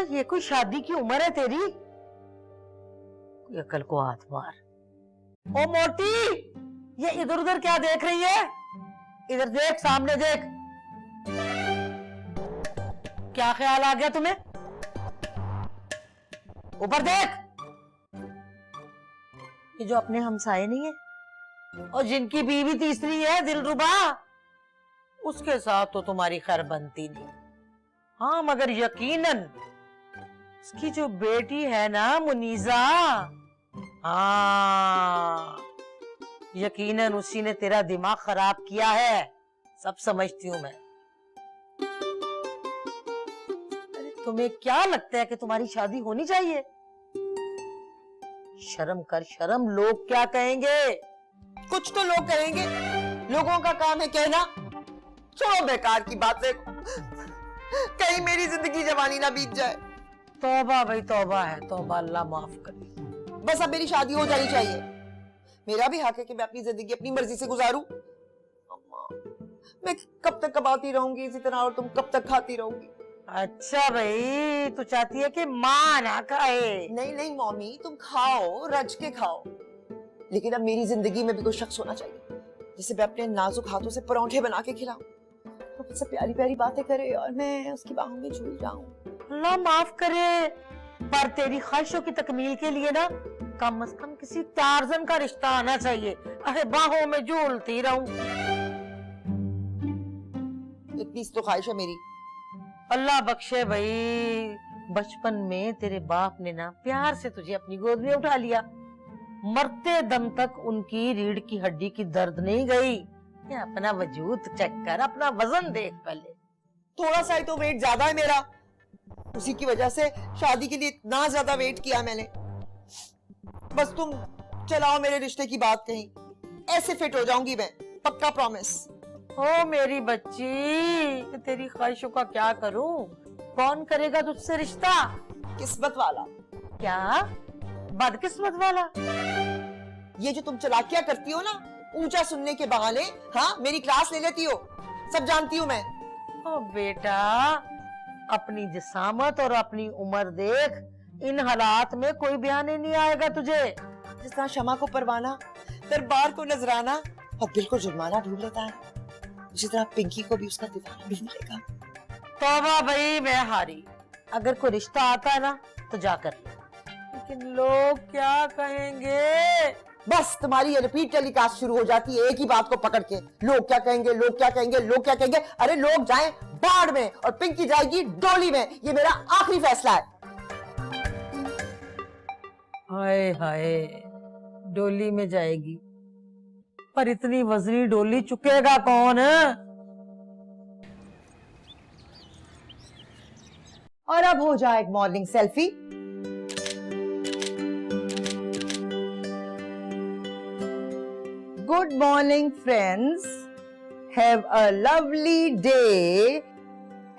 ये कोई शादी की उम्र है तेरी? कोई अकल को हाथ मार। ओ मोटी, ये इधर उधर क्या देख रही है? इधर देख, सामने देख। क्या ख्याल आ गया तुम्हें? ऊपर देख। ये जो अपने हमसाए नहीं है और जिनकी बीवी तीसरी है दिलरुबा, उसके साथ तो तुम्हारी खैर बनती नहीं। हाँ मगर यकीनन उसकी जो बेटी है ना मुनीजा, हाँ यकीनन उसी ने तेरा दिमाग खराब किया है। सब समझती हूं मैं। अरे तुम्हें क्या लगता है कि तुम्हारी शादी होनी चाहिए? शर्म कर शर्म, लोग क्या कहेंगे? कुछ तो लोग कहेंगे, लोगों का काम है कहना। छोड़ो बेकार की बातें, कहीं मेरी जिंदगी जवानी ना बीत जाए। तौबा भाई तौबा है, तौबा, अल्लाह माफ करे। बस अब मेरी शादी हो जानी चाहिए। मेरा भी हक है कि मैं अपनी जिंदगी अपनी मर्जी से गुजारूं। अम्मा, मैं कब तक कमाती रहूंगी इसी तरह और तुम कब तक खाती रहोगी? अच्छा भाई, तू चाहती है कि माँ ना खाए? नहीं नहीं मम्मी, तुम खाओ, रज के खाओ, लेकिन अब मेरी जिंदगी में भी कोई शख्स होना चाहिए जिसे मैं अपने नाजुक हाथों से परांठे बना के खिलाऊं, तो मुझसे प्यारी प्यारी बातें करे और मैं उसकी बाहों में झूल जाऊं। अल्लाह माफ करे, पर तेरी ख्वाहिशों की तकमील के लिए ना कम से कम किसी टार्जन का रिश्ता आना चाहिए। अरे बाहों में झूलती रहूं। इतनी तो ख्वाहिश है मेरी। अल्लाह बख्शे भाई, बचपन में तेरे बाप ने ना प्यार से तुझे अपनी गोद में उठा लिया। मरते दम तक उनकी रीढ़ की हड्डी की दर्द नहीं गई। ये अपना वजूद चेक कर, अपना वजन देख पहले। थोड़ा सा ही तो वेट ज्यादा है मेरा, उसी की वजह से शादी के लिए इतना ज्यादा वेट किया मैंने। बस तुम चलाओ मेरे रिश्ते की बात, कहीं ऐसे फिट हो जाऊंगी मैं, पक्का प्रॉमिस। ओ मेरी बच्ची, तेरी ख्वाहिशों का क्या करूं? कौन करेगा तुझसे रिश्ता? किस्मत वाला। क्या बदकिस्मत वाला? ये जो तुम चालाकियां करती हो ना, ऊंचा सुनने के बहाने, हाँ मेरी क्लास ले लेती हो, सब जानती हूँ मैं। ओ बेटा, अपनी जिसामत और अपनी उम्र देख, इन हालात में कोई बयान नहीं आएगा तुझे। जिस तरह शमा को परवाना, दरबार को नजराना और दिल को जुर्माना ढूंढ लेता है, उसी तरह पिंकी को भी उसका दीवाना ढूंढ लेगा। तौबा भाई, मैं हारी। अगर कोई रिश्ता आता है ना तो जाकर ले, लेकिन लोग क्या कहेंगे? बस तुम्हारी ये रिपीट टेलीकास्ट शुरू हो जाती है एक ही बात को पकड़ के, लोग क्या कहेंगे, लोग क्या कहेंगे, लोग क्या कहेंगे। अरे लोग जाएं बाढ़ में और पिंकी जाएगी डोली में, ये मेरा आखिरी फैसला है। हाय हाय, डोली में जाएगी, पर इतनी वजनी डोली चुकेगा कौन? और अब हो जाए एक morning selfie. Good morning friends, have a lovely day,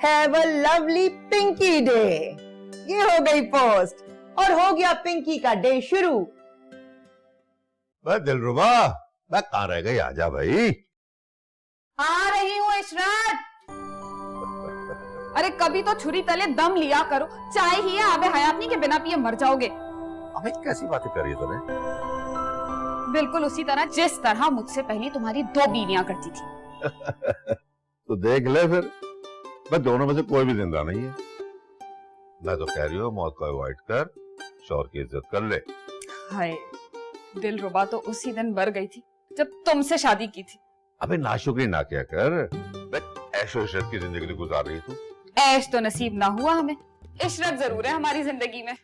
have a lovely Pinky day. ये हो गई पोस्ट और हो गया पिंकी का डे शुरू। बस दिलरुबा, मैं कहाँ रह गई? आजा भाई। आ रही हूँ इशरत। अरे कभी तो छुरी तले दम लिया करो, चाय ही है आबे हयात नहीं के बिना पिए मर जाओगे। अबे कैसी बातें कर रही है तूने? बिल्कुल उसी तरह जिस तरह मुझसे पहले तुम्हारी 2 बीवियां करती थी। तो देख ले फिर, मैं दोनों में से कोई भी जिंदा नहीं है। मैं तो कह रही हूँ मौत को अवॉइड कर, शौहर की इज्जत कर ले। हाय, दिलरुबा तो उसी दिन मर गई थी जब तुमसे शादी की थी। अबे नाशुक्री ना क्या कर, मैं ऐशो इशरत की जिंदगी गुजार रही तू। ऐश तो नसीब ना हुआ हमें, इशरत जरूर है हमारी जिंदगी में।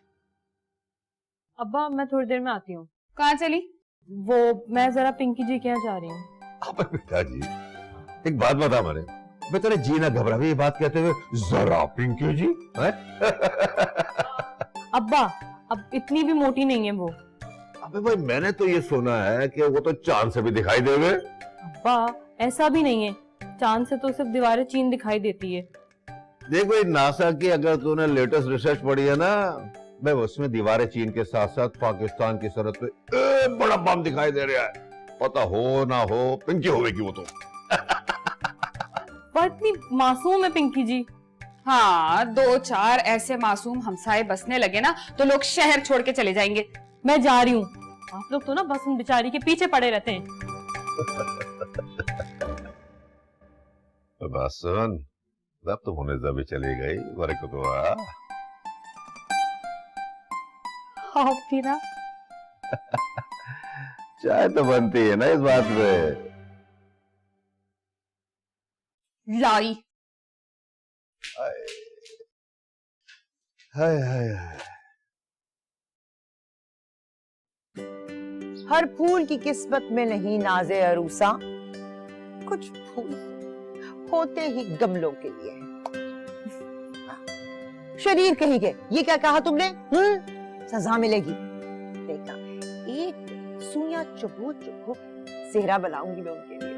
अब्बा मैं थोड़ी देर में आती हूँ। कहाँ चली? वो मैं जरा पिंकी जी के यहाँ जा रही हूँ। अबे बेटा जी, एक बात बता मैंने, मैं तेरे जी ना घबरा ये बात कहते हुए, जरा पिंकी जी है? अब्बा अब इतनी भी मोटी नहीं है वो। अबे भाई मैंने तो ये सुना है कि वो तो चांद से भी दिखाई देवे। अब्बा ऐसा भी नहीं है, चांद से तो सिर्फ दीवारें चीन दिखाई देती है। देखो नासा की अगर तूने लेटेस्ट रिसर्च पढ़ी है ना, मैं उसमें दीवारें चीन के साथ साथ पाकिस्तान की सरहद पे बड़ा बम दिखाई दे रहा है। पता हो ना हो पिंकी होगी वो तो। पर इतनी मासूम है पिंकी जी। हाँ, 2-4 ऐसे मासूम हमसाए बसने लगे ना तो लोग शहर छोड़ के चले जाएंगे। मैं जा रही हूँ। आप लोग तो ना बस उन बेचारी के पीछे पड़े रहते हैं। बस सुन, जब तुम होने जब चली गई बरकत हुआ। आप भी ना। चाय तो बनती है ना इस बात पे। लाई। हाय हाय हाय। हर फूल की किस्मत में नहीं नाज़े अरूसा, कुछ फूल होते ही गमलों के लिए। शरीर कहीं के, ये क्या कहा तुमने? सजा मिलेगी। देखना, एक सुइयां चुभो चुभो सेहरा बनाऊंगी मैं उनके लिए।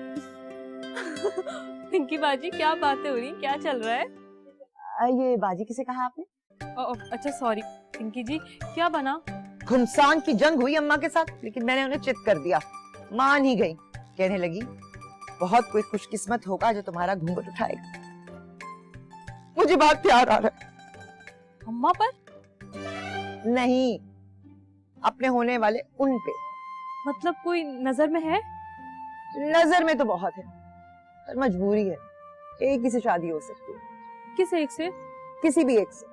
पिंकी बाजी, क्या बातें हो रही, क्या चल रहा है? ये बाजी किसे कहा आपने? अच्छा सॉरी पिंकी जी, क्या बना? घुमसान की जंग हुई अम्मा के साथ, लेकिन मैंने उन्हें चित कर दिया। मान ही गई। कहने लगी, बहुत कोई खुशकिस्मत होगा जो तुम्हारा घूंघट उठाएगा। मुझे बहुत प्यार आ रहा है। अम्मा पर? नहीं, अपने होने वाले उन पे। मतलब कोई नजर में है? नजर में तो बहुत है, पर मजबूरी है। एक ही से शादी हो सकती है। किस एक से? किसी भी एक से।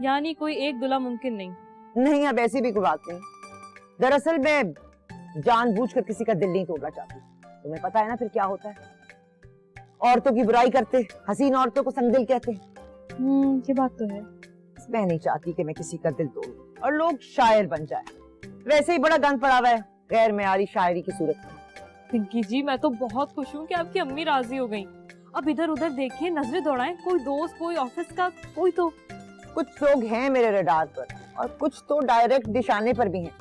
यानी कोई एक दूल्हा मुमकिन नहीं। नहीं, अब ऐसी भी कोई बात नहीं। दरअसल मैं जानबूझकर किसी का दिल नहीं तोड़ना चाहती। तुम्हें पता है ना फिर क्या होता है। औरतों की बुराई करते, हसीन औरतों को संगदिल कहते हैं। ये बात तो है। मैं नहीं चाहती कि मैं किसी का दिल तोड़ूं और लोग शायर बन जाएं। वैसे ही बड़ा गंद पड़ा हुआ है गैर मेयारी शायरी की सूरत में। पिंकी जी, मैं तो बहुत खुश हूँ कि आपकी अम्मी राजी हो गई। अब इधर उधर देखिए, नजरें दौड़ाएं, कोई दोस्त, कोई ऑफिस का, कोई तो। कुछ लोग हैं मेरे रडार पर और कुछ तो डायरेक्ट निशाने पर भी हैं।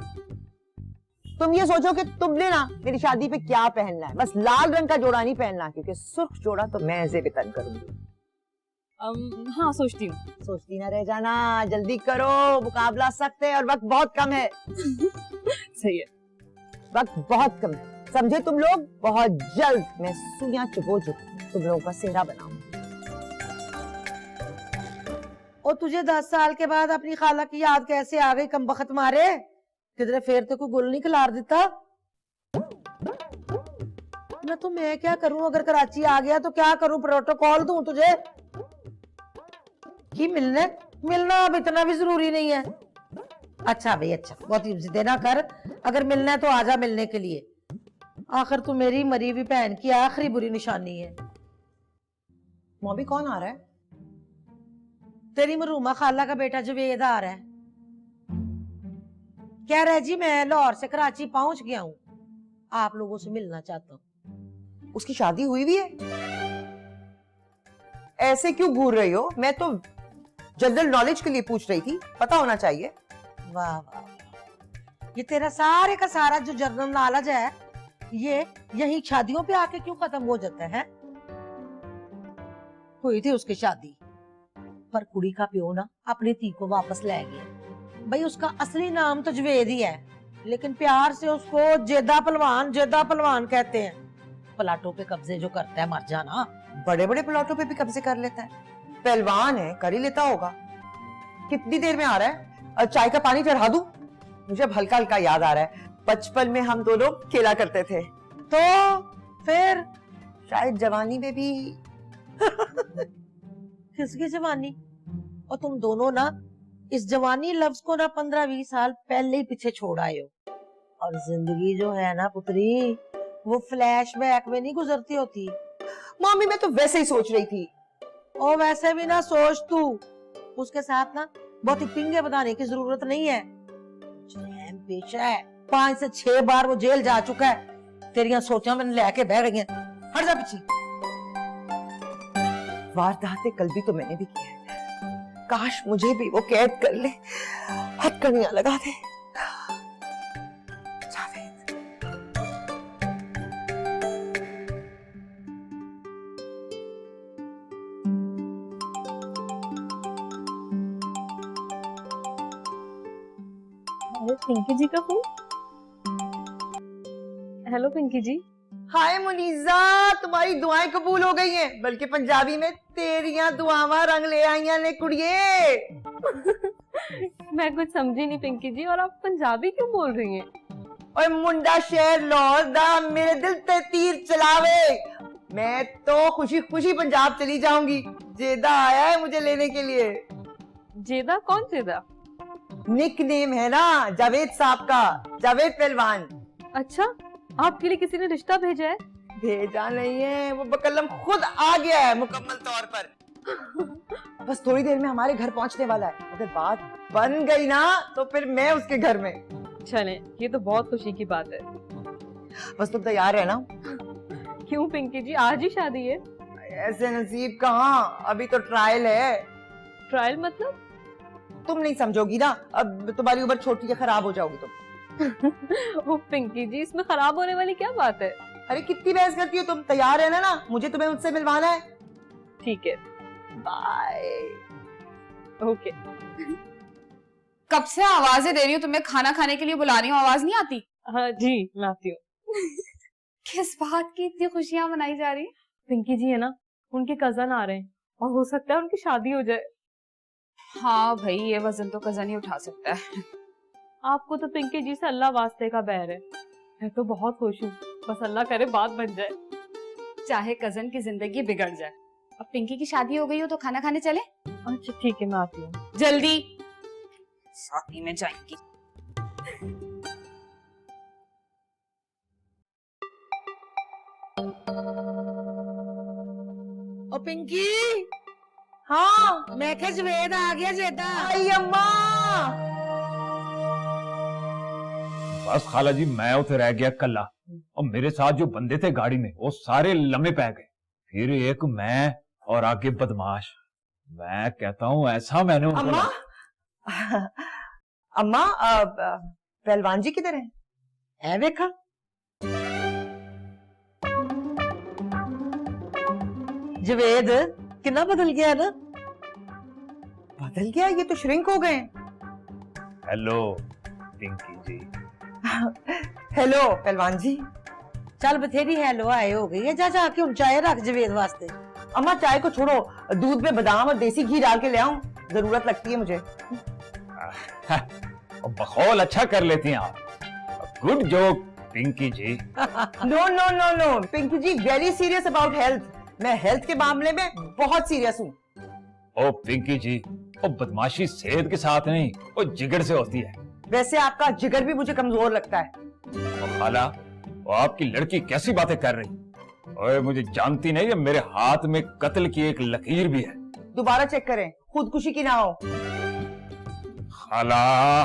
तुम ये सोचो कि तुमने ना मेरी शादी पे क्या पहनना है। बस लाल रंग का जोड़ा नहीं पहनना, क्योंकि सुर्ख जोड़ा तो मैं ज़ेबतन करूंगी। हाँ, सोचती हूँ। सोचती ना रह जाना, जल्दी करो, मुकाबला सख्त है और वक्त बहुत कम है। सही है। वक्त बहुत कम है, समझे तुम लोग। बहुत जल्द मैं सुइयां चुभो चुभो तुम लोगों का सेहरा बनाऊंगी। और तुझे 10 साल के बाद अपनी खाला की याद कैसे आ गई? कम बखत मारे, किधरे फेर ते को गुल नहीं खिलार देता ना। तो मैं क्या करूं? अगर कराची आ गया तो क्या करूं? प्रोटोकॉल दूं तुझे कि मिलना अब इतना भी जरूरी नहीं है। अच्छा भाई, अच्छा, बहुत ही देना कर। अगर मिलना है तो आजा मिलने के लिए। आखिर तू मेरी मरी हुई बहन की आखिरी बुरी निशानी है। मॉबी कौन आ रहा है? तेरी मरूमा खाला का बेटा जवेद आ रहा है। कह रहा है जी मैं लाहौर से कराची पहुंच गया हूँ, आप लोगों से मिलना चाहता हूँ। उसकी शादी हुई भी है? ऐसे क्यों घूर रही हो? मैं तो जनरल नॉलेज के लिए पूछ रही थी, पता होना चाहिए। वाह वाह, ये तेरा सारे का सारा जो जनरल नॉलेज है ये यही शादियों पे आके क्यों खत्म हो जाता है? हुई थी उसकी शादी, पर कुड़ी का प्यो ना अपनी धी को वापस ले गया। भाई उसका असली नाम तो जवेद ही है, लेकिन प्यार से उसको जेदा पलवान कहते हैं। प्लाटों पे कब्जे जो करता है, मर जाना। बड़े बड़े प्लॉटों पे भी कब्जे कर लेता है। पहलवान है, कर ही लेता होगा। कितनी देर में आ रहा है? चाय का पानी चढ़ा दूं? मुझे अब हल्का हल्का याद आ रहा है, बचपन में हम दोनों खेला करते थे। तो फिर शायद जवानी में भी। किसकी जवानी? और तुम दोनों ना इस जवानी लफ्ज को ना 15-20 साल पहले ही पीछे छोड़ आए हो। और जिंदगी जो है ना पुत्री, वो फ्लैशबैक में नहीं गुजरती होती। मम्मी, मैं तो वैसे ही सोच रही थी। और वैसे भी ना सोच तू, उसके साथ ना बहुत ही पिंगे बताने की जरूरत नहीं है। पेशा है, 5 से 6 बार वो जेल जा चुका है। तेरियां सोचा मैंने लेके बह रही हैं। हट जा पीछे। वारदातें कल भी तो मैंने भी की है। काश मुझे भी वो कैद कर ले, हथकड़ियां लगा दे। जावेद। अरे पिंकी जी का फोन। हेलो पिंकी जी, हाय मुनीजा, तुम्हारी दुआएं कबूल हो गई हैं, बल्कि पंजाबी में तेरियां दुआवां रंग ले आईयां ने कुड़िए। मैं कुछ समझी नहीं पिंकी जी, और आप पंजाबी क्यों बोल रही हैं? और मुंडा शेर लाहौर दा मेरे दिल पे तीर चलावे। मैं तो खुशी खुशी पंजाब चली जाऊंगी। जेदा आया है मुझे लेने के लिए। जेदा? कौन जेदा? निक नेम है ना जावेद साहब का, जावेद पहलवान। अच्छा, आपके लिए किसी ने रिश्ता भेजा है? भेजा नहीं है, वो बकलम खुद आ गया है मुकम्मल तौर पर। बस थोड़ी देर में हमारे घर पहुंचने वाला है। अगर बात बन गई ना तो फिर मैं उसके घर में। चलें, ये तो बहुत खुशी की बात है। बस तुम तैयार है ना? क्यों पिंकी जी, आज ही शादी है? ऐसे नसीब कहाँ, अभी तो ट्रायल है। ट्रायल मतलब? तुम नहीं समझोगी ना, अब तुम्हारी उम्र छोटी है, खराब हो जाओगी तुम। ओ पिंकी जी, इसमें खराब होने वाली क्या बात है? अरे कितनी बहस करती हो तुम? तैयार है ना? मुझे तुम्हें मुझसे मिलवाना है। ठीक है, बाय। ओके। कब से आवाजें दे रही हूँ तुम्हें, खाना खाने के लिए बुला रही हूँ, आवाज नहीं आती? हाँ जी, लाती हूँ। किस बात की इतनी खुशियां मनाई जा रही है? पिंकी जी है ना, उनके कजन आ रहे हैं और हो सकता है उनकी शादी हो जाए। हाँ भाई, ये वजन तो कजन ही उठा सकता है। आपको तो पिंकी जी से अल्लाह वास्ते का बैर है। मैं तो बहुत खुश हूँ, बस अल्लाह करे बात बन जाए। चाहे कजन की जिंदगी बिगड़ जाए। अब पिंकी की शादी हो गई हो तो खाना खाने चले? अच्छा ठीक है, मैं आती हूँ। जल्दी, शादी में जाएंगी। ओ पिंकी, हाँ मैं क्या जवेद आ गया जेदा। आई अम्मा। बस खाला जी, मैं उसे रह गया कल्ला, और मेरे साथ जो बंदे थे गाड़ी में वो सारे लम्हे पै गए। फिर एक मैं और आगे बदमाश। मैं कहता हूँ ऐसा मैंने उनको अम्मा, अम्मा पहलवान जी किधर हैं? है देखा, जवेद कितना बदल गया ना। बदल गया, ये तो श्रिंक हो गए। हेलो पिंकी जी। हेलो पहलवान जी। चल बथेरी हेलो आए हो गई है, जा जाके उन चाय रख जवेद वास्ते। अम्मा चाय को छोड़ो, दूध में बादाम और देसी घी डाल के ले आऊं, जरूरत लगती है मुझे। बखौल अच्छा कर लेती हैं आप। Good joke Pinky ji. No no no no Pinky ji, very serious about health. मैं हेल्थ के मामले में बहुत सीरियस हूँ। ओ पिंकी जी, ओ बदमाशी सेहत के साथ नहीं, वो जिगर से होती है। वैसे आपका जिगर भी मुझे कमजोर लगता है। ओ खाला, वो आपकी लड़की कैसी बातें कर रही? ओए मुझे जानती नहीं है, मेरे हाथ में कत्ल की एक लकीर भी है। दोबारा चेक करें, खुदकुशी की ना हो। खाला,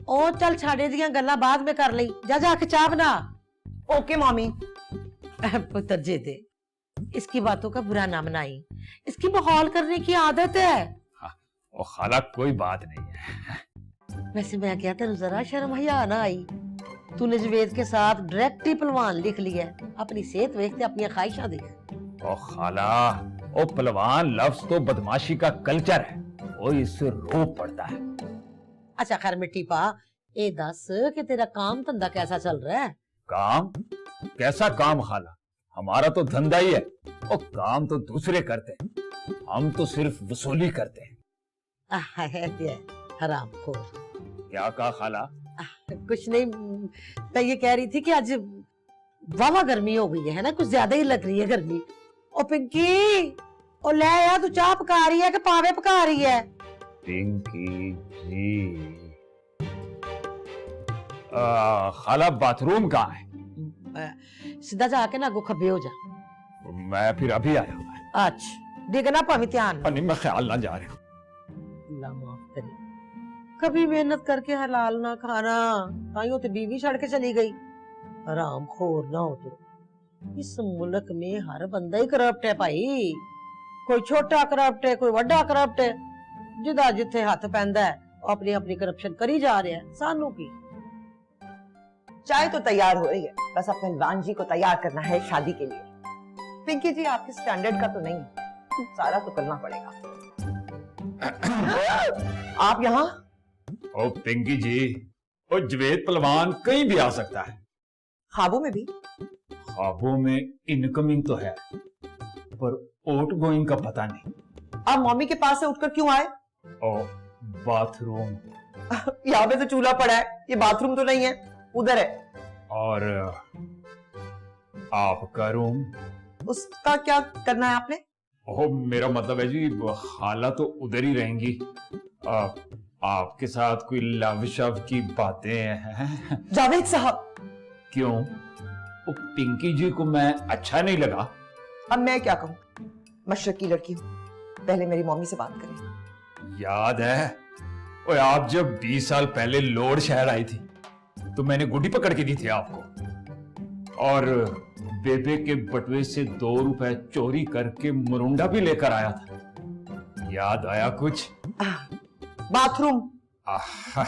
ओ चल छाड़े दिया गल्ला बाद में कर ली, जा जाके चाय बना। Okay mommy. पुत्र जे दे, इसकी बातों का बुरा ना मनाई, इसकी माहौल करने की आदत है। ओ खाला कोई बात नहीं है। वैसे मैं क्या, तेरे जरा शर्म हया ना आई? तूने जवेद के साथ डायरेक्ट ही पहलवान लिख लिया है। अपनी सेहत देखते अपनी ख्वाहिशां देख। ओ खाला, ओ पहलवान लफ्ज तो बदमाशी का कल्चर है, वो इससे रोप पड़ता है। अच्छा खैर मिट्टी पा, ए दस कि तेरा काम धंधा कैसा चल रहा है? काम? कैसा काम खाला? हमारा तो धंधा ही है, और काम तो दूसरे करते हैं, हम तो सिर्फ वसूली करते हैं। है हराम खोर। क्या कहा खाला? कुछ नहीं, मैं ये कह रही थी कि आज वावा गर्मी हो गई है ना, कुछ ज्यादा ही लग रही है गर्मी। ओ पिंकी, ओ ले यार, तू चाय पका रही है कि पावे पका रही है? पिंकी जी। खाला बाथरूम कहाँ है? सीधा जाके ना गो खब्बे हो जा। मैं फिर अभी आया हूँ। अच्छा देखना पावे ध्यान। नहीं, मैं ख्याल ना जा रहा हूँ। अल्लाह माफ करे, कभी मेहनत करके हलाल ना खाना, ताइयों तो बीवी छड़ के चली गई। हराम खोर ना हो तो। इस मुल्क में हर बंदा ही करप्ट है भाई, कोई छोटा करप्ट है, कोई बड़ा करप्ट है। जिदा जिथे हाथ पैंदा है अपनी अपनी करप्शन करी जा रहा है। सानू की चाय तो तैयार हो रही है, बस अब पहलवान जी को तैयार करना है शादी के लिए। पिंकी जी आपके स्टैंडर्ड का तो नहीं, सारा तो करना पड़ेगा। आप यहाँ? ओ पिंकी जी, ओ जवेद पहलवान कहीं भी आ सकता है। ख्वाबों में भी? ख्वाबों में इनकमिंग तो है, पर आउट गोइंग का पता नहीं। आप मम्मी के पास से उठकर क्यों आए? और बाथरूम यहाँ पे तो चूल्हा पड़ा है, ये बाथरूम तो नहीं है, उधर है। और आपका रूम? उसका क्या करना है आपने? ओह, मेरा मतलब है जी, खाला तो उधर ही रहेंगी। आपके साथ कोई लव शव की बातें हैं? जावेद साहब, क्यों? वो पिंकी जी को मैं अच्छा नहीं लगा? अब मैं क्या कहूँ, मशरक की लड़की हूँ, पहले मेरी मम्मी से बात करें। याद है ओए, आप जब 20 साल पहले लोड शहर आई थी तो मैंने गुड्डी पकड़ के दी थी आपको, और बेबे के बटुए से 2 रुपए चोरी करके मुरुंडा भी लेकर आया था। याद आया कुछ? बाथरूम। आहा,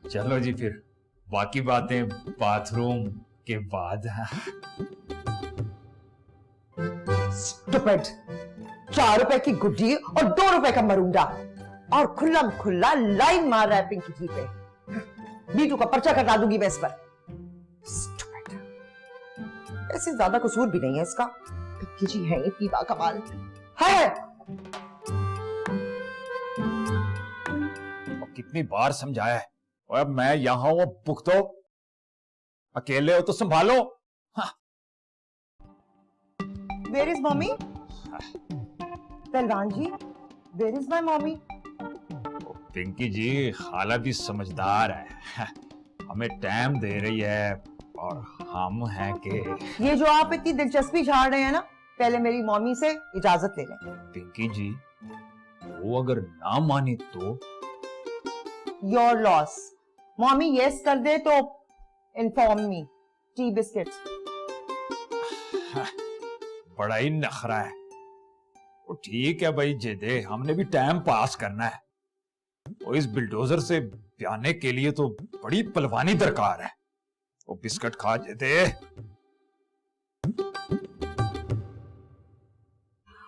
चलो जी, फिर बाकी बातें बाथरूम के बाद। स्टूपिड, 4 रुपए की गुड्डी और 2 रुपए का मरुंडा, और खुल्लम खुल्ला लाइन मार रहा है पिंकी जी पे। बीटू का पर्चा कटा दूंगी मैं इस पर। Stupid. ऐसे ज्यादा कसूर भी नहीं है इसका, पिंकी जी है इतनी बाकमाल है। और कितनी बार समझाया है, और अब मैं यहां हूं, भुगतो, अकेले हो तो संभालो। Where is mommy? पहलवान जी, where is my mommy? Pinky जी, खाला भी समझदार है, हमें टाइम दे रही है, और हम हैं कि ये जो आप इतनी दिलचस्पी झाड़ रहे हैं ना, पहले मेरी मम्मी से इजाजत ले लें। पिंकी जी, वो अगर ना मानी तो? Your loss. मम्मी यस कर दे तो इन्फॉर्म मी। T biscuits. बड़ा ही नखरा है। वो ठीक है भाई, जेदे, हमने भी टाइम पास करना है, और इस बिल्डोजर से ब्याने के लिए तो बड़ी पलवानी दरकार है। वो बिस्किट खा, जेदे।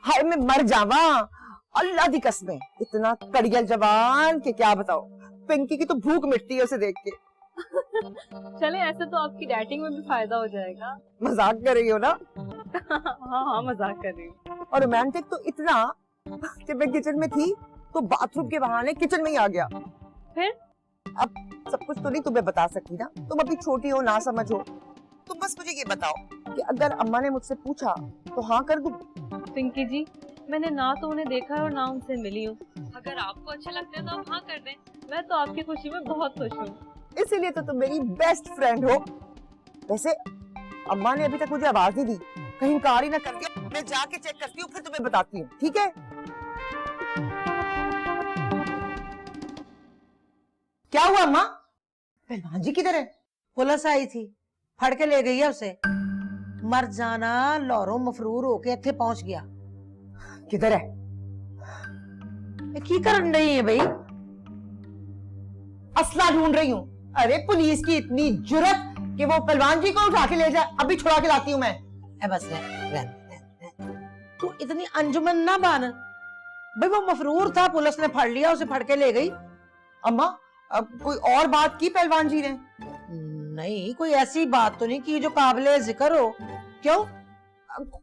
हाय मैं मर जावा, अल्लाह दी कसमें, इतना कड़ियल जवान के क्या बताओ। पिंकी की तो भूख मिटती है उसे देख के। चले, ऐसे तो आपकी डेटिंग में भी फायदा हो जाएगा। मजाक कर रही हो ना? हाँ हाँ, मजाक कर रही हूँ। और रोमांटिक तो इतना कि मैं किचन में थी तो बाथरूम के बहाने किचन में ही आ गया। फिर? अब सब कुछ तो नहीं तुम्हें बता सकती ना, तुम अभी छोटी हो, ना समझ हो, तो बस मुझे ये बताओ कि अगर अम्मा ने मुझसे पूछा तो हाँ कर दूं? पिंकी जी, मैंने ना तो उन्हें देखा है और ना उनसे मिली हूँ। अगर आपको अच्छे लगते हैं तो आप हाँ कर दें। मैं तो आपकी खुशी में बहुत खुश हूँ। इसीलिए तो तुम मेरी बेस्ट फ्रेंड हो। वैसे अम्मा ने अभी तक मुझे आवाज नहीं दी, कहीं कार ही ना कर दिया। मैं जाके चेक करती हूँ, फिर तुम्हें बताती हूँ, ठीक है? क्या हुआ अम्मा? पहलवान जी किधर है? पुलिस आई थी, फड़ के ले गई है उसे। मर जाना लाहौरों मफरूर होके इत्थे पहुंच गया। किधर है? की करन रही है भाई? असला ढूंढ रही हूँ। अरे पुलिस की इतनी जुर्रत कि वो पहलवान जी को उठा के ले जाए, अभी छुड़ा के लाती हूँ मैं। बस तू इतनी अंजुमन ना बन भाई, वो मफरूर था, पुलिस ने फड़ लिया, उसे फड़ के ले गई। अम्मा, अब कोई और बात की पहलवान जी ने? नहीं, कोई ऐसी बात तो नहीं की जो काबिले जिक्र हो। क्यों?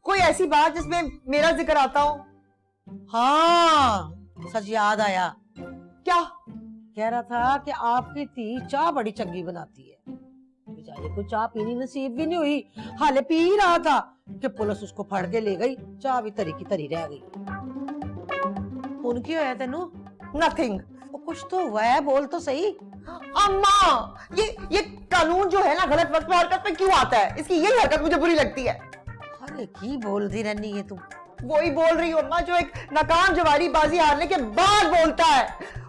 कोई ऐसी बात जिसमें मेरा जिक्र आता हो? हाँ, सच याद आया। क्या? कह रहा था कि आपकी धी चाय बड़ी चंगी बनाती है। बेचारे को चाय पीनी नसीब भी नहीं हुई, हाले पी ही रहा था कि पुलिस उसको फड़ के ले गई। चाय भी तरी की तरी रह गई। उनकी होया तेनू? नथिंग। कुछ तो हुआ है, बोल तो सही। अम्मा, ये कानून जो है ना, गलत वक्त में हरकत में क्यों आता है? इसकी यही हरकत मुझे बुरी लगती है। अरे की बोलती रहनी है तू? वही बोल रही हूँ अम्मा, जो एक नाकाम जवारी बाजी हारने के बाद बोलता है।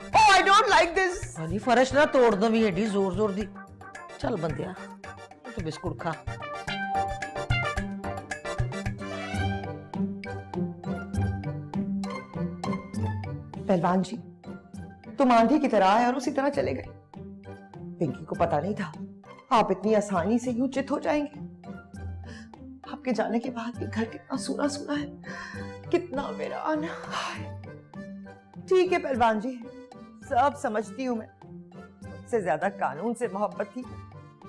Oh, I don't like this. Ali फरश ना तोड़ दो भी एडी जोर जोर दी। चल बंदिया, तो बिस्कुट खा। पहलवान जी, तुम आंधी की तरह आए और उसी तरह चले गए। पिंकी को पता नहीं था आप इतनी आसानी से यूं चित हो जाएंगे। आपके जाने के बाद भी घर कितना सूना सूना है, कितना वीरान। ठीक है पहलवान जी, सब समझती हूँ मैं। मुझसे ज्यादा कानून से मोहब्बत थी,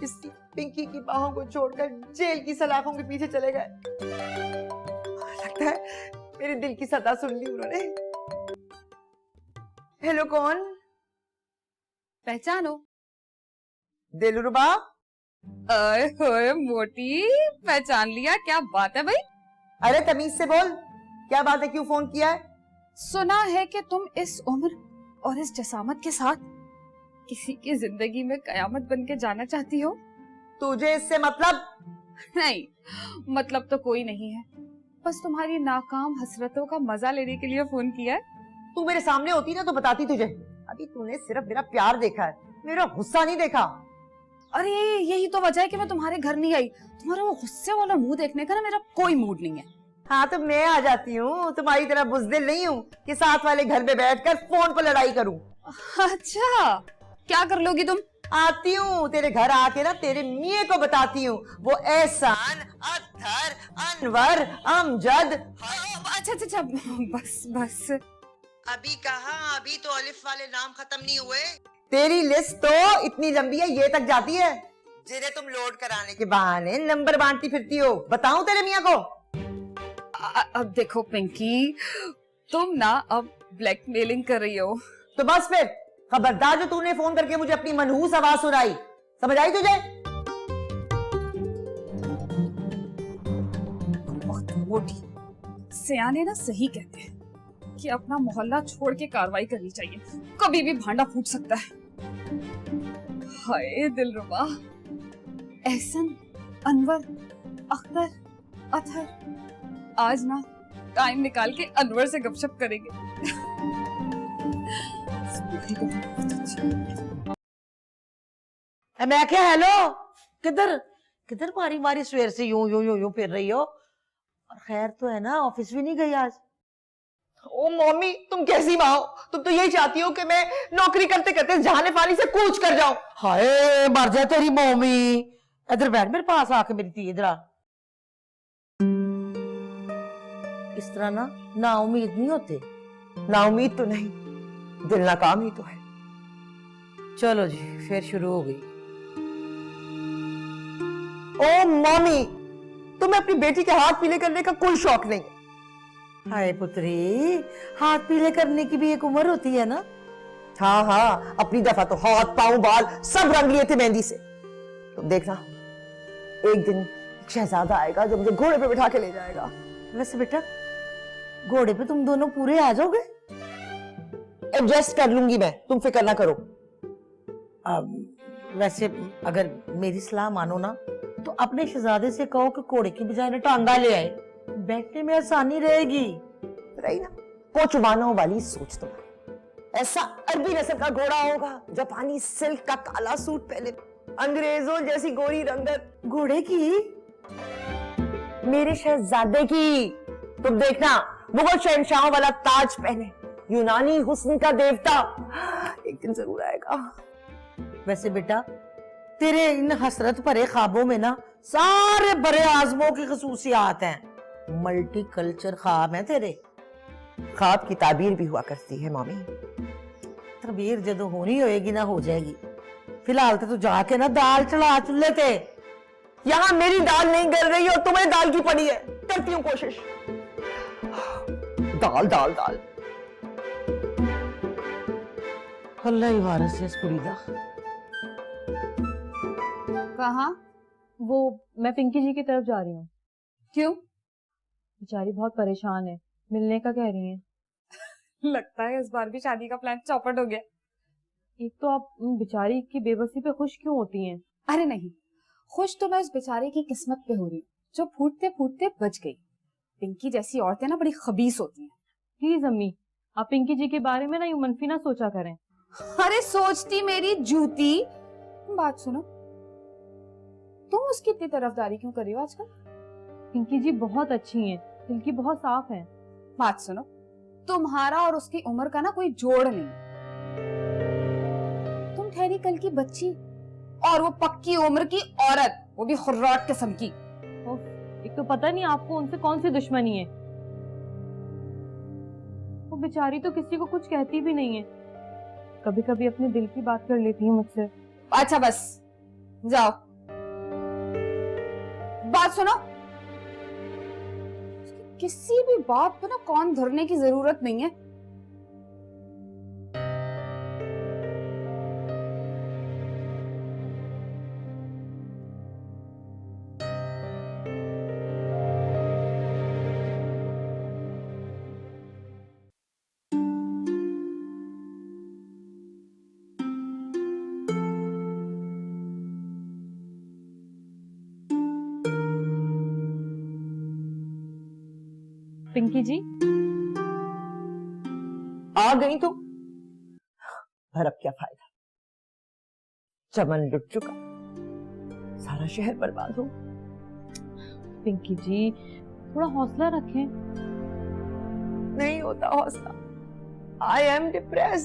इसलिए पिंकी की बाहों को छोड़कर जेल की सलाखों के पीछे चले गए। लगता है मेरे दिल की सदा सुन ली उन्होंने। हेलो, कौन? पहचानो। दिलरुबा? अरे होए मोटी, पहचान लिया, क्या बात है भाई। अरे तमीज से बोल, क्या बात है, क्यों फोन किया है? सुना है कि तुम इस उम्र और इस जसामत के साथ किसी की जिंदगी में कयामत बन के जाना चाहती हो। तुझे इससे मतलब? नहीं, मतलब तो कोई नहीं है, बस तुम्हारी नाकाम हसरतों का मजा लेने के लिए फोन किया है। तू मेरे सामने होती ना तो बताती तुझे। अभी तूने सिर्फ मेरा प्यार देखा है, मेरा गुस्सा नहीं देखा। अरे यही तो वजह है कि मैं तुम्हारे घर नहीं आई। तुम्हारा वो गुस्से वाला मुंह देखने का ना मेरा कोई मूड नहीं है। हाँ तो मैं आ जाती हूँ, तुम्हारी तरह बुज़दिल नहीं हूँ कि साथ वाले घर में बैठकर फोन पर लड़ाई करूँ। अच्छा, क्या कर लोगी तुम? आती हूँ तेरे घर, आके ना तेरे मियाँ को बताती हूँ वो एहसान, अत्थर, अनवर, अमजद। अच्छा अच्छा अच्छा, बस बस। अभी कहा, अभी तो अलिफ वाले नाम खत्म नहीं हुए। तेरी लिस्ट तो इतनी लंबी है, ये तक जाती है, जिन्हें तुम लोड कराने के बहाने नंबर बांटती फिरती हो। बताऊं तेरे मियाँ को? अब देखो पिंकी, तुम ना अब ब्लैकमेलिंग कर रही हो। तो बस फिर खबरदार जो तूने फोन करके मुझे अपनी मनहूस आवाज सुनाई, समझ आई तुझे? मोटी, सियाने ना सही कहते हैं कि अपना मोहल्ला छोड़ के कार्रवाई करनी चाहिए, कभी भी भांडा फूट सकता है। हाय दिलरुबा, एहसन, अनवर, अख्तर, अतहर, आज ना टाइम निकाल के अनवर से गपशप करेंगे। मैं क्या, हेलो, किधर किधर मारी मारी सवेर से यूं यूं यूं यूं फिर रही हो? और खैर तो है ना, ऑफिस भी नहीं गई आज? ओ मम्मी, तुम कैसी माँ हो? तुम तो यही चाहती हो कि मैं नौकरी करते करते जहाने फानी से कूच कर जाऊं। हाय मर जाए तेरी मम्मी। इधर बैठ मेरे पास आके, मेरी ती इधर आ। इस तरह ना उम्मीद नहीं होते। ना उम्मीद तो नहीं, दिल नाकाम ही तो है। चलो जी, फिर शुरू हो गई। ओ मम्मी, तुम्हें अपनी बेटी के हाथ पीले करने का कोई शौक नहीं। हाय पुत्री, हाथ पीले करने की भी एक उम्र होती है ना। हाँ हाँ, अपनी दफा तो हाथ पांव बाल सब रंग लिए थे मेहंदी से। तुम देखना, एक दिन शहजादा आएगा जो मुझे घोड़े पे बिठा के ले जाएगा। वैसे बेटा, घोड़े पे तुम दोनों पूरे आ जाओगे? एडजस्ट कर लूंगी मैं, तुम फिक्र ना करो। वैसे अगर मेरी सलाह मानो ना, तो अपने शहजादे से कहो कि घोड़े की बजाय ना टांगा ले आए, बैठने में आसानी रहेगी। रही ना पोचवानों वाली सोच तुम्हारी। ऐसा अरबी नस्ल का घोड़ा होगा, जापानी सिल्क का काला सूट पहने, अंग्रेजों जैसी गोरी रंगत। घोड़े की? मेरे शहजादे की। तुम देखना, मुगल शहनशाहों वाला ताज पहने, यूनानी हुस्न का देवता। एक दिन जरूर आएगा। वैसे बेटा, तेरे इन हसरत भरे ख्वाबों में ना सारे बड़े आजमों की खसूसियात हैं। मल्टी कल्चर ख्वाब हैं तेरे। ख्वाब की ताबीर भी हुआ करती है मम्मी। तबीर जदों होनी होएगी ना, हो जाएगी। फिलहाल तो तू जाके ना दाल चढ़ा चूल्हे पे। यहाँ मेरी दाल नहीं गल रही और तुम्हें दाल की पड़ी है। करती हूँ कोशिश। दाल दाल दाल। अल्लाह ही वारिस है इस कुड़ी दा। कहाँ? वो मैं पिंकी जी की तरफ जा रही हूँ। क्यों? बेचारी बहुत परेशान है, मिलने का कह रही है। लगता है इस बार भी शादी का प्लान चौपट हो गया। एक तो आप बेचारी की बेबसी पे खुश क्यों होती हैं? अरे नहीं, खुश तो मैं उस बेचारे की किस्मत पे हो रही हूँ जो फूटते फूटते बच गई। पिंकी जैसी औरतें ना बड़ी खबीस होती हैं। प्लीज अम्मी, आप पिंकी जी के बारे में ना यूं मनफी ना सोचा करें। अरे सोचती मेरी जूती। बात सुनो, तुम उसकी इतनी तरफदारी क्यों कर रही हो आजकल? पिंकी जी बहुत अच्छी हैं, दिल की बहुत साफ हैं। बात सुनो, तुम्हारा और उसकी उम्र का ना कोई जोड़ नहीं। तुम ठहरी कल की बच्ची और वो पक्की उम्र की औरत, वो भी खुर्राट किस्म की। एक तो पता नहीं आपको उनसे कौन सी दुश्मनी है। वो बेचारी तो किसी को कुछ कहती भी नहीं है, कभी कभी अपने दिल की बात कर लेती है मुझसे। अच्छा बस जाओ, बात सुनो, किसी भी बात पर ना कान धरने की जरूरत नहीं है। पिंकी जी, आ गई तो पर अब क्या फायदा, चमन लुट चुका, सारा शहर बर्बाद हो। पिंकी जी थोड़ा हौसला रखें। नहीं होता हौसला, आई एम डिप्रेस।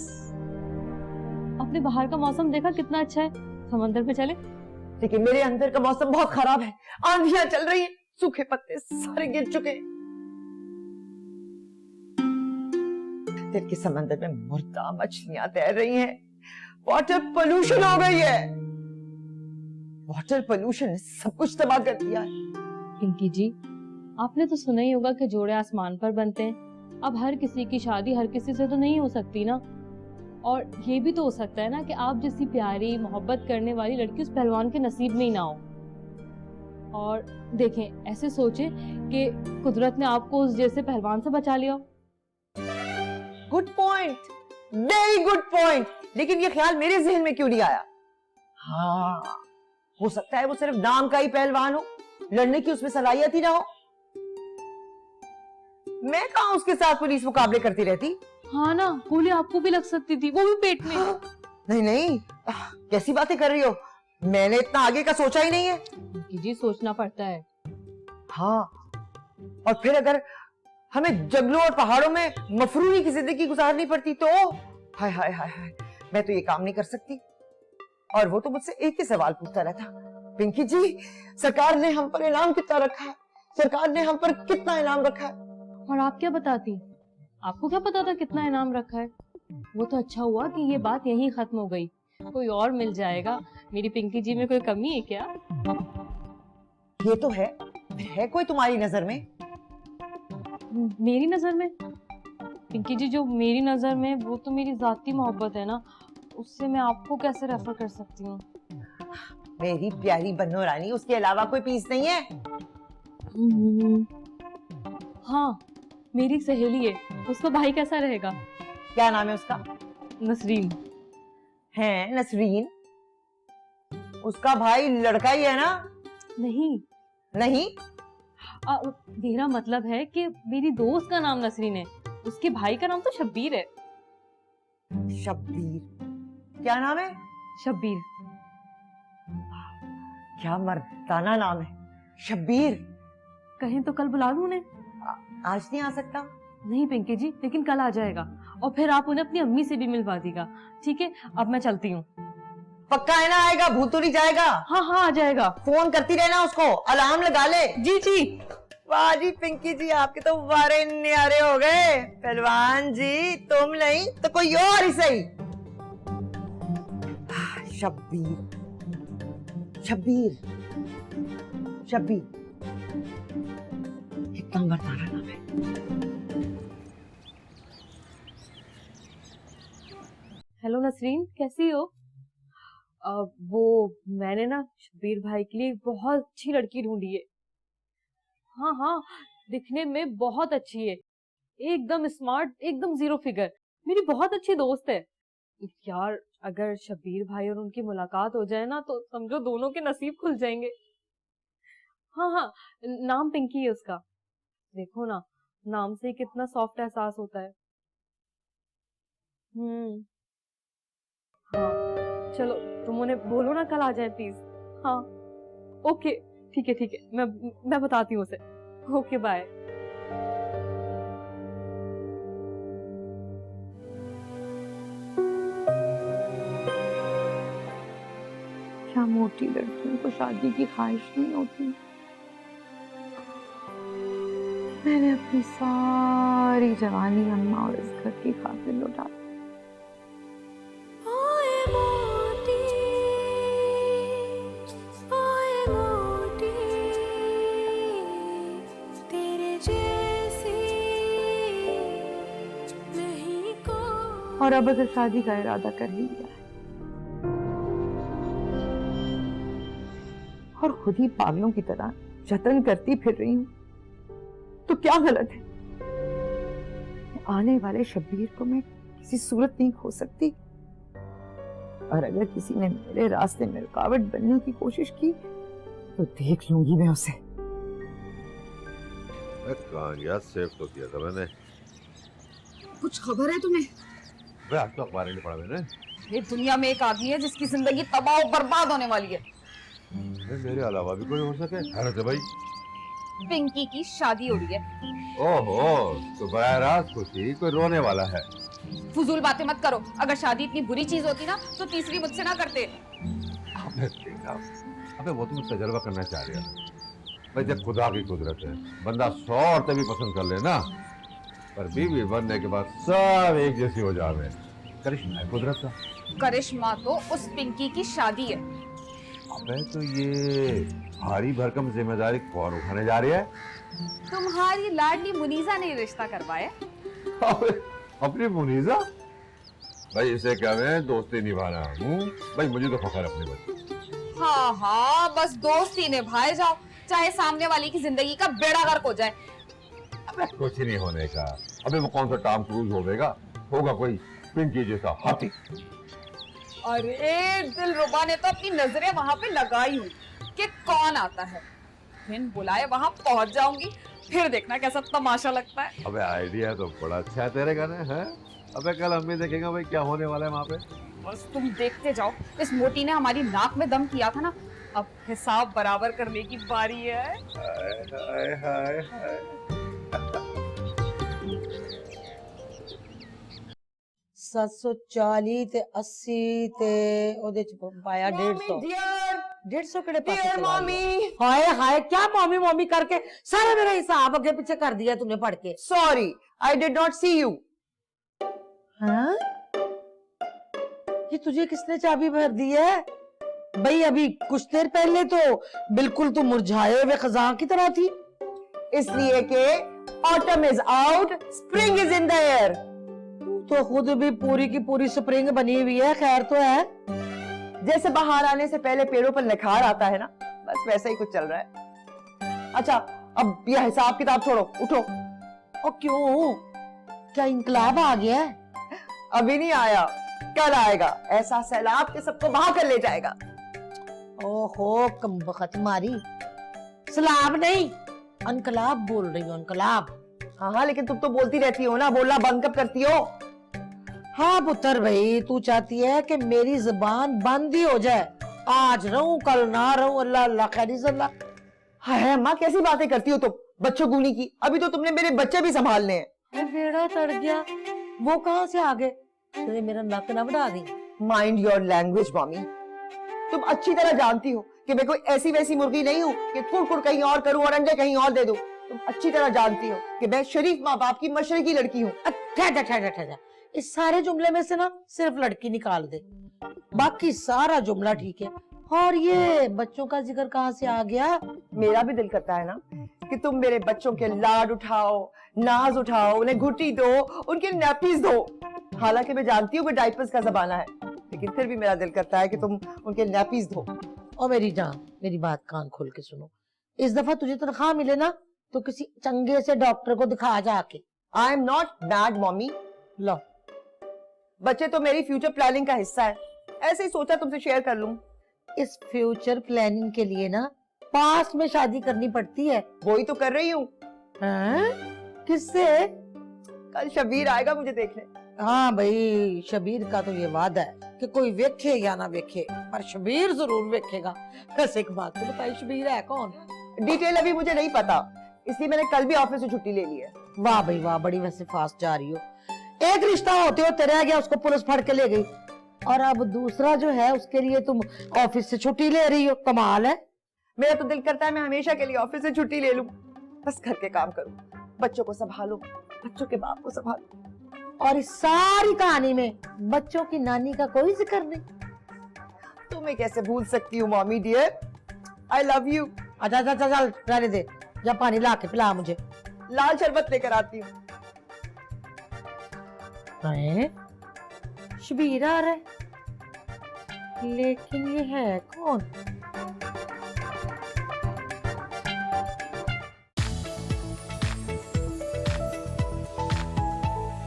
अपने बाहर का मौसम देखा कितना अच्छा है, समंदर पे चले। लेकिन मेरे अंदर का मौसम बहुत खराब है, आंधियां चल रही हैं, सूखे पत्ते सारे गिर चुके हैं। दिल के समंदर में मुर्दा मछलियां तैर रही हैं, वाटर पोल्यूशन हो गई है, वाटर पोल्यूशन ने सब कुछ तबाह कर दिया है। पिंकी जी, आपने तो सुना ही होगा कि जोड़े आसमान पर बनते हैं। अब हर किसी की शादी हर किसी से तो नहीं हो सकती ना, और ये भी तो हो सकता है ना कि आप जैसी प्यारी मोहब्बत करने वाली लड़की उस पहलवान के नसीब में ही ना हो। और देखें, ऐसे सोचें कि कुदरत ने आपको उस जैसे पहलवान से बचा लिया। Good point, very good point. लेकिन ये ख्याल मेरे जहन में क्यों नहीं आया? हाँ, हो सकता है वो सिर्फ नाम का ही पहलवान हो, लड़ने की उसमें सलाहियत ही ना हो। मैं कहाँ उसके साथ पुलिस मुकाबले करती रहती। हाँ ना, गोली आपको भी लग सकती थी, वो भी पेट में। नहीं नहीं, कैसी बातें कर रही हो, मैंने इतना आगे का सोचा ही नहीं है। पिंकी जी, सोचना पड़ता है। हाँ, और फिर अगर हमें जंगलों और पहाड़ों में मफरूरी की जिंदगी गुजारनी पड़ती तो हाय हाय हाय हाय, मैं तो ये काम नहीं कर सकती। और वो तो मुझसे एक ही सवाल पूछता रहता, पिंकी जी सरकार ने हम पर इनाम कितना रखा है, सरकार ने हम पर कितना इनाम रखा है। और आप क्या बताती? आपको क्या पता था कितना इनाम रखा है? वो तो अच्छा हुआ कि ये बात यहीं खत्म हो गई, कोई और मिल जाएगा। मेरी पिंकी जी में कोई कमी है क्या? ये तो है कोई तुम्हारी नजर में? मेरी नजर में? पिंकी जी, जो मेरी नजर में वो तो मेरी जाती मोहब्बत है ना, उससे मैं आपको कैसे रेफर कर सकती हूँ? मेरी प्यारी बन्नो रानी, उसके अलावा कोई पीस नहीं है? हाँ, मेरी सहेली है, उसका भाई कैसा रहेगा? क्या नाम है उसका? नसरीन। है नसरीन? उसका भाई लड़का ही है ना? नहीं नहीं, मेरा मतलब है कि मेरी दोस्त का नाम नसरीन है, उसके भाई का नाम तो शब्बीर है। शब्बीर? क्या नाम है? शब्बीर। क्या मर्दाना नाम है, शब्बीर। कहें तो कल बुला लूं उन्हें? आज नहीं आ सकता? नहीं पिंकी जी, लेकिन कल आ जाएगा, और फिर आप उन्हें अपनी अम्मी से भी मिलवा दीजिएगा। ठीक है, अब मैं चलती हूँ। पक्का है ना? आएगा, भूत तो नहीं जाएगा? हाँ हाँ, आ जाएगा। फोन करती रहना उसको, अलार्म लगा ले। जी जी। वाह जी पिंकी जी, आपके तो वारे न्यारे हो गए। पहलवान जी तुम नहीं तो कोई और ही सही। शब्बीर, शब्बीर, शब्बीर, कितना मर्दाना नाम है। हेलो नसरीन, कैसी हो? वो मैंने ना शब्बीर भाई के लिए बहुत अच्छी लड़की ढूंढी है। हाँ हाँ, दिखने में बहुत अच्छी है, एकदम स्मार्ट, एकदम जीरो फिगर, मेरी बहुत अच्छी दोस्त है। यार, अगर शब्बीर भाई और उनकी मुलाकात हो जाए ना तो समझो दोनों के नसीब खुल जाएंगे। हाँ हाँ, नाम पिंकी है उसका। देखो ना, नाम से कितना सॉफ्ट एहसास होता है। हाँ, चलो तुम उन्हें बोलो ना कल आ जाए प्लीज। हाँ ओके, ठीक है ठीक है, मैं बताती हूँ उसे। Okay bye. क्या मोटी लड़कियों को शादी की ख्वाहिश नहीं होती। मैंने अपनी सारी जवानी अम्मा और इस घर की खातिर लौटा दी। और अब अगर शादी का इरादा कर ही लिया है और खुद ही पागलों की तरह जतन करती फिर रही हूं, तो क्या गलत है? आने वाले शब्बीर को मैं किसी सूरत नहीं खो सकती, और अगर किसी ने मेरे रास्ते में रुकावट बनने की कोशिश की तो देख लूंगी मैं उसे। कहाँ गया? सेव तो किया था मैंने। कुछ खबर है तुम्हें? वे आज तो अखबार नहीं पढ़ा मैंने। ये दुनिया में एक आदमी है जिसकी जिंदगी तबाह और बर्बाद होने वाली है। मेरे अलावा भी कोई हो सके? अरे भाई, पिंकी की शादी हो रही है। ओहो, तो बराह रास्त खुशी कोई रोने वाला है। फजूल बातें मत करो। अगर शादी इतनी बुरी चीज होती ना तो तीसरी मुझसे ना करते। अबे वो तुम तजर्बा करना चाह रहे हो भाई, जब खुदा की कुदरत है, बंदा 100 औरतें भी पसंद कर लेना, पर बीवी बनने के बाद सब एक जैसी हो जावे। करिश्मा है कुदरत का। करिश्मा तो उस पिंकी की शादी है। अबे तो ये भारी भरकम जिम्मेदारी कौन उठाने जा रही है? तुम्हारी लाडली मुनीजा ने रिश्ता करवाया। अबे, अपनी मुनीजा? भाई इसे क्या मैं दोस्ती निभाना हूँ भाई, मुझे तो फखर अपने बच्चे। हाँ हाँ, बस दोस्ती निभाए जाओ, चाहे सामने वाली की जिंदगी का बेड़ा गर्क हो जाए। अबे कुछ नहीं होने का। अबे वो कौन सा टॉम क्रूज होगा कोई पिंकी जैसा हाथी। अरे दिलरुबा ने तो अपनी नजरें वहां पे लगाई हुई कि कौन आता है। बिन बुलाए वहां पहुंच जाऊंगी, फिर देखना कैसा तमाशा लगता है। अबे आइडिया तो बड़ा अच्छा है तेरे गाने हैं। अबे कल हम भी देखेंगे भाई क्या होने वाला है वहाँ पे। बस तुम देखते जाओ। इस मोटी ने हमारी नाक में दम किया था ना, अब हिसाब बराबर करने की बारी है। हाय हाय हाय हाय। 740 ਤੇ 80 ਤੇ ਉਹਦੇ ਚ ਪਾਇਆ 150 150 ਕਿਹੜੇ ਪਾਸੇ Dear ਚਲਾ mommy, लिया? हाय हाय, क्या मम्मी मम्मी करके सारा मेरा हिसाब आगे पीछे कर दिया तूने पढ़ के। sorry, I did not see you. हाँ? ये तुझे किसने चाबी भर दी है? भाई अभी कुछ देर पहले तो बिल्कुल तू मुरझाए हुए खजां की तरह थी। इसलिए कि autumn is out, spring is in the air. तू तो खुद भी पूरी की पूरी स्प्रिंग बनी हुई है। खैर तो है। जैसे बाहर आने से पहले पेड़ों पर निखार आता है ना, बस वैसा ही कुछ चल रहा है। अच्छा, अब यह हिसाब किताब छोड़ो, उठो। और क्यों? क्या इंकलाब आ गया है? अभी नहीं आया, कल आएगा। ऐसा सैलाब के सबको बहा कर ले जाएगा। ओहो कमबख्त मारी, सलाब नहीं अनकलाब बोल रही हूँ, अनकलाब। हाँ हाँ, लेकिन तुम तो बोलती रहती हो ना, बोलना बंद कब करती हो? हाँ पुत्र भाई, तू चाहती है कि मेरी जुबान बंद ही हो जाए। आज रहूं कल ना रहूं, अल्लाह अल्लाह खैरिस अल्लाह। हाय माँ, कैसी बातें करती हो तुम बच्चों गुनी की। अभी तो तुमने मेरे बच्चे भी संभालने हैं। बेड़ा तड़ गया, वो कहाँ से आ गए? तुझे मेरा नक ना बढ़ा दी। Mind your language mummy. तुम अच्छी तरह जानती हो कि मैं कोई ऐसी वैसी मुर्गी नहीं हूँ कि कुड़ कहीं और करूं और अंडे कहीं और दे दूं। तुम अच्छी तरह जानती हो कि मैं शरीफ माँ बाप की मशरकी लड़की हूँ। ठहर ठहर ठहर, इस सारे जुमले में से ना सिर्फ लड़की निकाल दे, बाकी सारा जुमला ठीक है। और ये बच्चों का जिक्र कहाँ से आ गया? मेरा भी दिल करता है ना कि तुम मेरे बच्चों के लाड उठाओ, नाज उठाओ, उन्हें घुट्टी दो, उनके नैपीज दो। हालांकि मैं जानती हूँ कि डायपर्स का जमाना है, लेकिन फिर भी मेरा दिल करता है कि तुम उनके नैपीज दो। और मेरी जान, मेरी बात कान खोल के सुनो। इस दफा तुझे तनख्वाह मिले ना तो किसी चंगे से डॉक्टर को दिखा जाके। I am not bad mommy. लो, बच्चे तो मेरी फ्यूचर प्लानिंग का हिस्सा है, ऐसे ही सोचा तुमसे शेयर कर लूं। इस फ्यूचर प्लानिंग के लिए ना पास्ट में शादी करनी पड़ती है। वही तो कर रही हूँ। किससे? कल शबीर आएगा मुझे देखने। हाँ भाई, शबीर का तो ये वादा है कि कोई वेखे या ना वेखे, पर शबीर जरूर वेखेगा। बस एक बात तो बताइए, शबीर है कौन? डिटेल अभी मुझे नहीं पता, इसलिए मैंने कल भी ऑफिस से छुट्टी ले ली है। वाह भाई वाह, बड़ी वैसे फास्ट जा रही हो। एक रिश्ता होते होते रह गया, उसको पुलिस फड़ के ले गई, और अब दूसरा जो है उसके लिए तुम ऑफिस से छुट्टी ले रही हो। कमाल है। मेरा तो दिल करता है मैं हमेशा के लिए ऑफिस से छुट्टी ले लूं, बस घर के काम करूं, बच्चों को संभालो, बच्चों के बाप को संभालो। और इस सारी कहानी में बच्चों की नानी का कोई जिक्र नहीं। तुम्हें कैसे भूल सकती हूँ mommy dear, I love you. अच्छा अच्छा चल रहने दे, जा पानी ला के पिला मुझे। लाल शरबत लेकर आती हूँ। शबीर आ रहा है, लेकिन ये है कौन?